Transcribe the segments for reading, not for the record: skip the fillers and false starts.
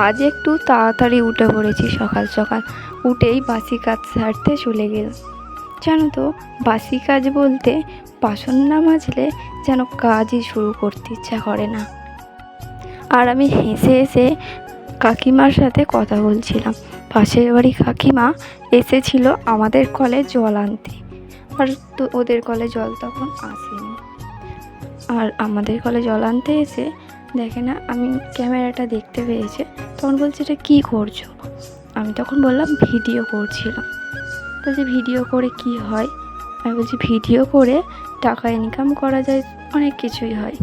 আজ একটু তাড়াতাড়ি উঠে পড়েছি, সকাল সকাল উঠেই বাসি কাজ সারতে চলে গেলাম। জানো তো, বাসি কাজ বলতে বাসন না মাজলে যেন কাজই শুরু করতে ইচ্ছা করে না। আর আমি হেসে হেসে কাকিমার সাথে কথা বলছিলাম। পাশের বাড়ি কাকিমা এসেছিল আমাদের কলে জল আনতে, আর তো ওদের কলে জল তখন আসেনি। আর আমাদের কলে জল আনতে এসে দেখে না, আমি ক্যামেরাটা দেখতে পেয়েছে, তখন বলছে এটা কী করছো? আমি তখন বললাম ভিডিও করছিলাম। বলছে ভিডিও করে কি হয়? আমি বলছি ভিডিও করে টাকা ইনকাম করা যায়, অনেক কিছুই হয়।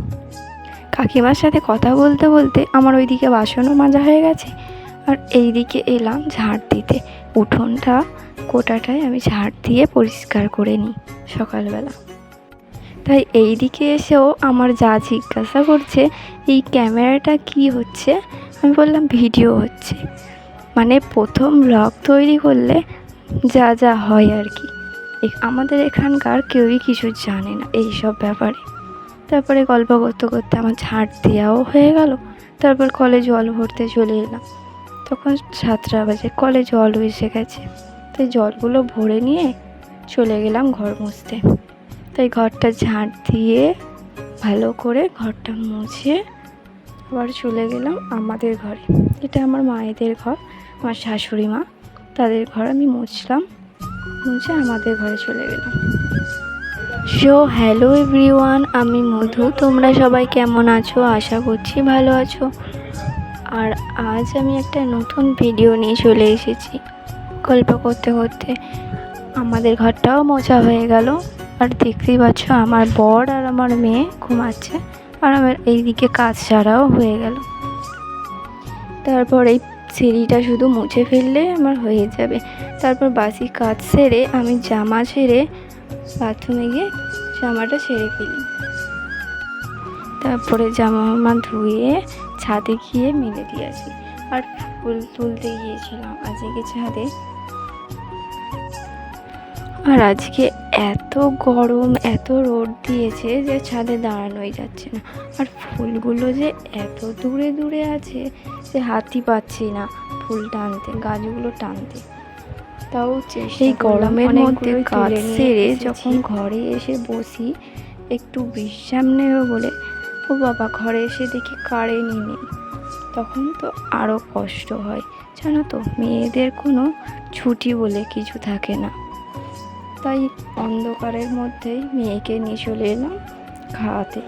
কাকিমার সাথে কথা বলতে বলতে আমার ওইদিকে বাসনও মাজা হয়ে গেছে, আর এইদিকে এলাম ঝাড় দিতে। উঠোনটা কোটাটায় আমি ঝাড় দিয়ে পরিষ্কার করে নিই সকালবেলা। তাই এই দিকে এসেও আমার যা জিজ্ঞাসা করছে এই ক্যামেরাটা কি হচ্ছে, আমি বললাম ভিডিও হচ্ছে। মানে প্রথম ব্লগ তৈরি করলে যা যা হয় আর কি, আমাদের এখানকার কেউই কিছু জানে না এই সব ব্যাপারে। তারপরে গল্প করতে করতে আমার ঝাড় দেওয়াও হয়ে গেল। তারপর কলে জল ভরতে চলে এলাম। তখন 7টা বাজে, কলে জল এসে গেছে। তাই জলগুলো ভরে নিয়ে চলে গেলাম ঘর মুছতে। তাই ঘরটা ঝাড় দিয়ে ভালো করে ঘরটা মুছে আবার চলে গেলাম আমাদের ঘরে। এটা আমার মায়েদের ঘর, আমার শাশুড়ি মা, তাদের ঘর আমি মুছলাম। মুছে আমাদের ঘরে চলে গেলাম। সো হ্যালো এভরিওয়ান, আমি মধু। তোমরা সবাই কেমন আছো? আশা করছি ভালো আছো। আর আজ আমি একটা নতুন ভিডিও নিয়ে চলে এসেছি। গল্প করতে করতে আমাদের ঘরটাও মোছা হয়ে গেল। আর দেখতেই পাচ্ছ আমার বর আর আমার মেয়ে ঘুমাচ্ছে, আর আমার এইদিকে কাজ ছাড়াও হয়ে গেল। তারপর এই সিঁড়িটা শুধু মুছে ফেললে আমার হয়ে যাবে। তারপর বাসি কাজ সেরে আমি জামা ছেড়ে বাথরুমে গিয়ে জামাটা ছেড়ে ফেলি। তারপরে জামা ধুয়ে ছাদে গিয়ে মেলে দিয়ে আসি। আর ফুল তুলতে গিয়েছিলাম আজকে ছাদে। আর আজকে এত গরম, এত রোদ দিয়েছে যে ছাদে দাঁড়ানোই যাচ্ছে না। আর ফুলগুলো যে এত দূরে দূরে আছে যে হাতই পাচ্ছি না ফুল টানতে, গাছগুলো টানতে। তাও এই গরমের মধ্যে কাজ সেরে যখন ঘরে এসে বসি একটু বিশ্রাম নেব বলে, ও বাবা, ঘরে এসে দেখি কারেন্টই নেই। তখন তো আরও কষ্ট হয়। জানো তো, মেয়েদের কোনো ছুটি বলে কিছু থাকে না। তাই অন্ধকারের মধ্যেই মেয়েকে নিয়ে চলে এলাম খাওয়াতে।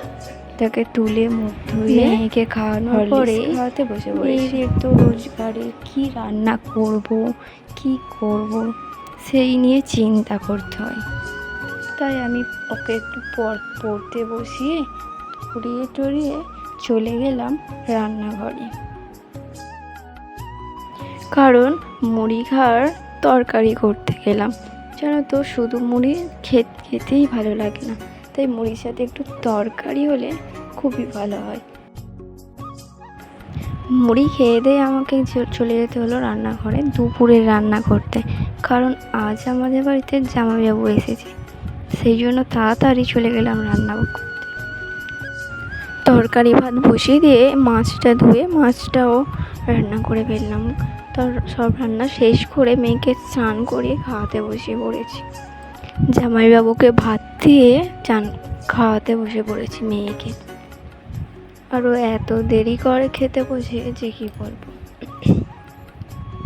তাকে তুলে মুখ ধুয়ে মেয়েকে খাওয়ানোর পরে খাওয়াতে বসে পড়েছি। তো রোজগারে কি রান্না করব, কি করব সেই নিয়ে চিন্তা করতে হয়। তাই আমি ওকে একটু পড়তে বসিয়ে পড়িয়ে টড়িয়ে চলে গেলাম রান্নাঘরে। কারণ মুড়ি খাওয়ার তরকারি করতে গেলাম। জানো তো, শুধু মুড়ি খেতেই ভালো লাগে না, তাই মুড়ির সাথে একটু তরকারি হলে খুবই ভালো হয়। মুড়ি খেয়ে দিয়ে আমাকে চলে যেতে হলো রান্নাঘরে দুপুরের রান্না করতে। কারণ আজ আমাদের বাড়িতে জামাইবাবু এসেছে, সেই জন্য তাড়াতাড়ি চলে গেলাম রান্না করতে। তরকারি ভাত বসিয়ে দিয়ে মাছটা ধুয়ে মাছটাও রান্না করে ফেললাম। তার সব রান্না শেষ করে মেয়েকে স্নান করিয়ে খাওয়াতে বসে পড়েছি। জামাইবাবুকে ভাত দিয়ে খাওয়াতে বসে পড়েছি মেয়েকে। আরও এত দেরি করে খেতে বসে যে কি বলবো।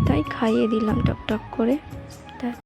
তাই খাইয়ে দিলাম টকটক করে।